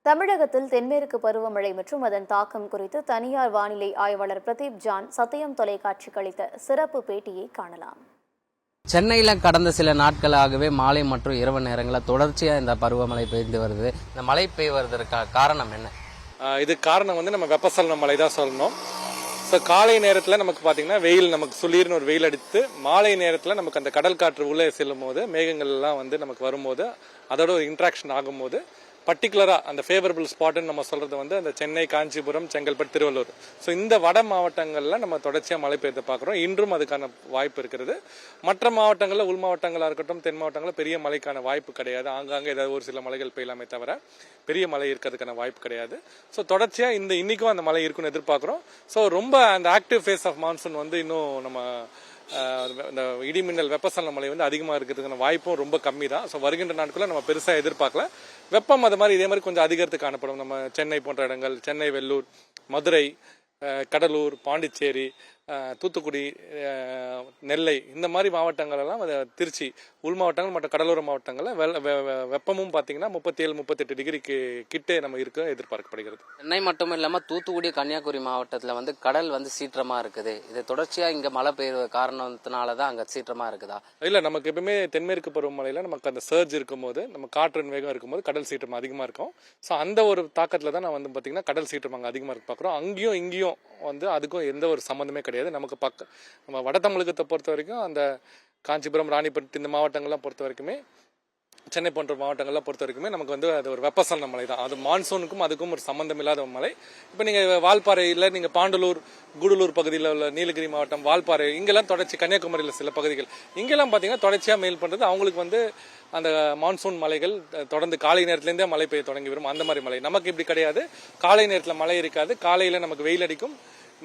தமிழகத்தில் தென்மேற்கு பருவமழை மற்றும் அதன் தாக்கம் குறித்து தனியார் வானிலை ஆய்வாளர் பிரதீப் ஜான் சத்தியம் தொலைக்காட்சிக்கு அளித்த சிறப்பு பேட்டியை காணலாம். சென்னையில் கடந்த சில நாட்களாகவே மாலை மற்றும் இரவு நேரங்களில் தொடர்ச்சியாக இந்த பருவமழை பெய்து வருது. இந்த மழை பெய்வதற்கான காரணம் என்ன? இது காரணம் நம்ம வெப்பசலன மழை தான் சொல்லணும். ஸோ காலை நேரத்தில் நமக்கு பார்த்தீங்கன்னா வெயில் நமக்கு சுளீர்னு ஒரு வெயில் அடித்து மாலை நேரத்தில் நமக்கு அந்த கடல் காற்று உள்ளே செல்லும் போது மேகங்கள்லாம் நமக்கு வரும்போது அதோட ஒரு இன்ட்ராக்ஷன் ஆகும்போது பர்டிகுலராக அந்த ஃபேவரபிள் ஸ்பாட்டுன்னு நம்ம சொல்கிறது அந்த சென்னை, காஞ்சிபுரம், செங்கல்பட்டு, திருவள்ளூர். ஸோ இந்த வட மாவட்டங்களில் நம்ம தொடர்ச்சியாக மழை பெய்து பார்க்குறோம். இன்றும் அதுக்கான வாய்ப்பு இருக்கிறது. மற்ற மாவட்டங்களில் உள் மாவட்டங்களாக இருக்கட்டும், தென் மாவட்டங்களில் பெரிய மழைக்கான வாய்ப்பு கிடையாது. ஆங்காங்கே ஏதாவது ஒரு சில மலைகள் பெய்யலாமே தவிர பெரிய மழை இருக்கிறதுக்கான வாய்ப்பு கிடையாது. ஸோ தொடர்ச்சியாக இன்னைக்கும் அந்த மழை இருக்குன்னு எதிர்பார்க்குறோம். ஸோ ரொம்ப அந்த ஆக்டிவ் ஃபேஸ் ஆஃப் மான்சூன் இன்னும் நம்ம இந்த இடிமின்னல் வெப்பசலன மழை அதிகமாக இருக்கிறதுக்கான வாய்ப்பும் ரொம்ப கம்மி தான். ஸோ வருகின்ற நாட்களில் நம்ம பெருசாக எதிர்பார்க்கல. வெப்பம் அது மாதிரி இதே மாதிரி கொஞ்சம் அதிகரித்து காணப்படும். நம்ம சென்னை போன்ற இடங்கள், சென்னை, வெள்ளூர், மதுரை, கடலூர், பாண்டிச்சேரி, தூத்துக்குடி, நெல்லை இந்த மாதிரி மாவட்டங்கள் எல்லாம், திருச்சி உள் மாவட்டங்கள் மற்றும் கடலோர மாவட்டங்களில் வெப்பமும் பார்த்தீங்கன்னா 37-38 டிகிரிக்கு கிட்டே நம்ம இருக்க எதிர்பார்க்கப்படுகிறது. சென்னை மட்டும் இல்லாமல் தூத்துக்குடி, கன்னியாகுமரி மாவட்டத்தில் கடல் சீற்றமா இருக்குது. இது தொடர்ச்சியாக இங்கே மழை பெய்ய காரணத்தினால தான் அங்கே சீற்றமா இருக்குதா? இல்லை, நமக்கு எப்பவுமே தென்மேற்கு பருவமழையில் நமக்கு அந்த சர்ஜ் இருக்கும்போது, நம்ம காற்றின் வேகம் இருக்கும்போது கடல் சீற்றம் அதிகமாக இருக்கும். ஸோ அந்த ஒரு தாக்கத்தில் தான் நான் பார்த்தீங்கன்னா கடல் சீற்றம் அங்கே அதிகமாக இருக்கு பார்க்குறோம். அங்கேயும் இங்கேயும் அதுக்கும் எந்த ஒரு சம்மந்தமே கிடையாது. நமக்கு நம்ம வட தமிழகத்தை பொறுத்த வரைக்கும் அந்த காஞ்சிபுரம், ராணிப்பேட்டை இந்த மாவட்டங்கள்லாம் பொறுத்த வரைக்குமே, சென்னை போன்ற மாவட்டங்கள்லாம் பொறுத்த வரைக்குமே நமக்கு அது ஒரு வெப்பசலன மழை தான். அது மான்சூனுக்கும் அதுக்கும் ஒரு சம்பந்தம் இல்லாத மழை. இப்போ நீங்கள் வால்பாறையில், நீங்கள் பாண்டலூர், கூடலூர் பகுதியில் உள்ள நீலகிரி மாவட்டம், வால்பாறை இங்கெல்லாம் தொடர்ச்சி, கன்னியாகுமரியில் சில பகுதிகள் இங்கெல்லாம் பார்த்தீங்கன்னா தொடர்ச்சியாக மேல் பண்ணுறது அவங்களுக்கு அந்த மான்சூன் மலைகள் தொடர்ந்து காலை நேரத்துலேருந்தே மழை பெய்ய தொடங்கி வரும். அந்த மாதிரி மழை நமக்கு இப்படி கிடையாது. காலை நேரத்தில் மழை இருக்காது, காலையில் நமக்கு வெயில் அடிக்கும்,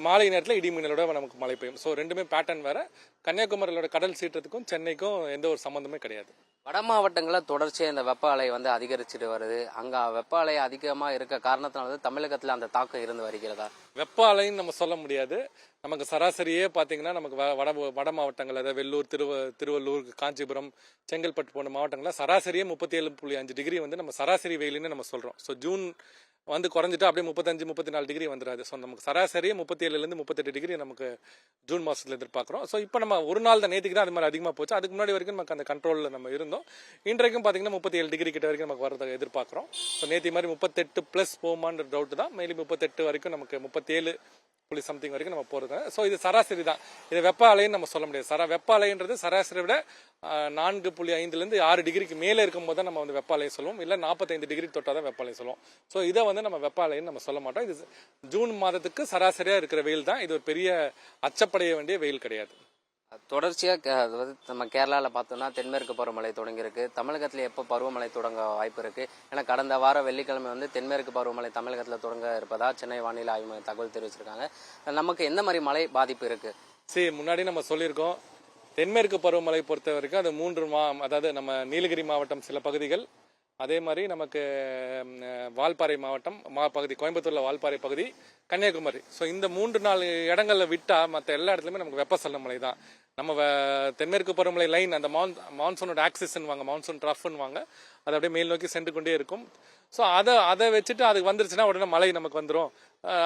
மாலை நேரத்தில் இடி மின்னலோட நமக்கு மழை பெய்யும். ஸோ ரெண்டுமே பேட்டர்ன் வேற. கன்னியாகுமரியோட கடல் சீற்றத்துக்கும் சென்னைக்கும் எந்த ஒரு சம்பந்தமே கிடையாது. வட மாவட்டங்களில் தொடர்ச்சியாக இந்த வெப்ப அலை அதிகரிச்சுட்டு வருது. அங்கே வெப்ப அலை அதிகமாக இருக்க காரணத்தினால தமிழகத்தில் அந்த தாக்கம் இருந்து வருகிறதா? வெப்ப அலைன்னு நம்ம சொல்ல முடியாது. நமக்கு சராசரியே பார்த்தீங்கன்னா நமக்கு வட மாவட்டங்கள், அதாவது வெள்ளூர், திருவள்ளூர், காஞ்சிபுரம், செங்கல்பட்டு போன்ற மாவட்டங்களில் சராசரியே 37.5 டிகிரி நம்ம சராசரி வெயிலுன்னு நம்ம சொல்கிறோம். ஸோ ஜூன் குறைஞ்சிட்டு அப்படியே 35-34 டிகிரி வந்துடாது. ஸோ நமக்கு சராசரியே 37லேருந்து 38 டிகிரி நமக்கு ஜூன் மாதத்தில் எதிர்பார்க்குறோம். ஸோ இப்போ நம்ம ஒரு நாள் தான், நேற்றுக்கு தான் அது மாதிரி அதிகமாக போச்சு. அதுக்கு முன்னாடி வரைக்கும் நமக்கு அந்த கண்ட்ரோலில் நம்ம இருந்தோம். இன்றைக்கும் பார்த்தீங்கன்னா 37 டிகிரி கிட்ட வரைக்கும் நமக்கு வரதை எதிர்பார்க்குறோம். ஸோ நேற்று மாதிரி 38+ போகுமான்ற டவுட் தான். மேலும் 38 வரைக்கும் நமக்கு 37 சம்திங் வரைக்கும் நம்ம போகிறது. ஸோ இது சராசரி தான். இது வெப்ப அலைன்னு நம்ம சொல்ல முடியாது. வெப்ப அலைன்றது சராசரி விட 4.5லேருந்து 6 டிகிரிக்கு மேலே இருக்கும்போது தான் நம்ம வெப்ப அலையை சொல்லுவோம். இல்லை 45 டிகிரி தொட்டால் தான் வெப்ப அலை சொல்லுவோம். ஸோ இதை நம்ம வெப்ப அலைன்னு நம்ம சொல்ல மாட்டோம். இது ஜூன் மாதத்துக்கு சராசரியாக இருக்கிற வெயில் தான். இது ஒரு பெரிய அச்சப்படைய வேண்டிய வெயில் கிடையாது. தொடர்ச்சியாக நம்ம கேரளாவில் பார்த்தோம்னா தென்மேற்கு பருவமழை தொடங்கியிருக்கு. தமிழகத்தில் எப்போ பருவமழை தொடங்க வாய்ப்பு இருக்கு? ஏன்னா கடந்த வாரம் வெள்ளிக்கிழமை தென்மேற்கு பருவமழை தமிழகத்தில் தொடங்க இருப்பதா சென்னை வானிலை ஆய்வு மையம் தகவல் தெரிவிச்சிருக்காங்க. நமக்கு எந்த மாதிரி மழை பாதிப்பு இருக்கு? முன்னாடி நம்ம சொல்லியிருக்கோம், தென்மேற்கு பருவமழை பொறுத்த வரைக்கும் அது 3 அதாவது நம்ம நீலகிரி மாவட்டம் சில பகுதிகள், அதே மாதிரி நமக்கு வால்பாறை மாவட்டம் பகுதி, கோயம்புத்தூர்ல வால்பாறை பகுதி, கன்னியாகுமரி. ஸோ இந்த 3-4 இடங்களில் விட்டா மற்ற எல்லா இடத்துலையுமே நமக்கு வெப்பசலன மழை தான். நம்ம தென்மேற்கு பருவமழை லைன், அந்த மான்சூனோட ஆக்சிஸ்ன்னு வாங்க, மான்சூன் ட்ரஃப்னு வாங்க, அது அப்படியே மேல் நோக்கி சென்று கொண்டே இருக்கும். ஸோ அதை வச்சுட்டு அது வந்துருச்சுன்னா உடனே மழை நமக்கு வந்துடும்.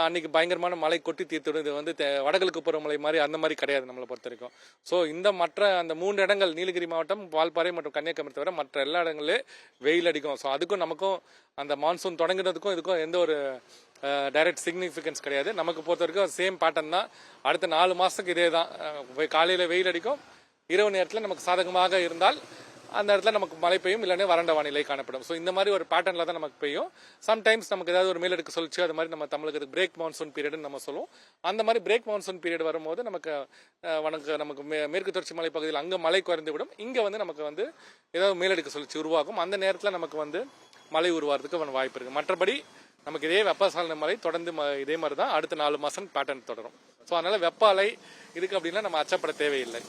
அன்னைக்கு பயங்கரமான மழை கொட்டி தீர்த்துடும். இது வடகிழக்கு பருவமழை மாதிரி அந்த மாதிரி கிடையாது நம்மளை பொறுத்த வரைக்கும். ஸோ இந்த மற்ற அந்த 3 இடங்கள், நீலகிரி மாவட்டம், வால்பாறை மற்றும் கன்னியாகுமரி தவிர மற்ற எல்லா இடங்களே வெயில் அடிக்கும். ஸோ அதுக்கும் நமக்கும் அந்த மான்சூன் தொடங்குறதுக்கும் இதுக்கும் எந்த ஒரு டைரக்ட் சிக்னிஃபிகன்ஸ் கிடையாது. நமக்கு பொறுத்த வரைக்கும் சேம் பேட்டர்ன் தான். அடுத்த 4 மாதத்துக்கு இதே தான். காலையில் வெயில் அடிக்கும், இரவு நேரத்தில் நமக்கு சாதகமாக இருந்தால் அந்த இடத்துல நமக்கு மழை பெய்யும், இல்லைன்னா வறண்ட வானிலை காணப்படும். ஸோ இந்த மாதிரி ஒரு பேட்டர்னில் தான் நமக்கு பெய்யும். சம்டைம்ஸ் நமக்கு ஏதாவது ஒரு மேலடுக்கு சொல்லிச்சு, அது மாதிரி நம்ம தமிழகத்துக்கு பிரேக் மான்சூன் பீரியட்னு நம்ம சொல்லுவோம். அந்த மாதிரி பிரேக் மான்சூன் பீரியட் வரும்போது நமக்கு மேற்கு தொடர்ச்சி மலை பகுதியில் அங்கே மழை குறைந்து விடும். இங்கே நமக்கு ஏதாவது மேலடுக்கு சொல்லிச்சு உருவாகும். அந்த நேரத்தில் நமக்கு மழை உருவாகிறதுக்கு வாய்ப்பு இருக்குது. மற்றபடி நமக்கு இதே வெப்பசலன மழை தொடர்ந்து இதே மாதிரி தான் அடுத்த 4 மாதம் பேட்டர்ன் தொடரும். ஸோ அதனால வெப்ப அலை இதுக்கு அப்படின்னா நம்ம அச்சப்பட தேவையில்லை.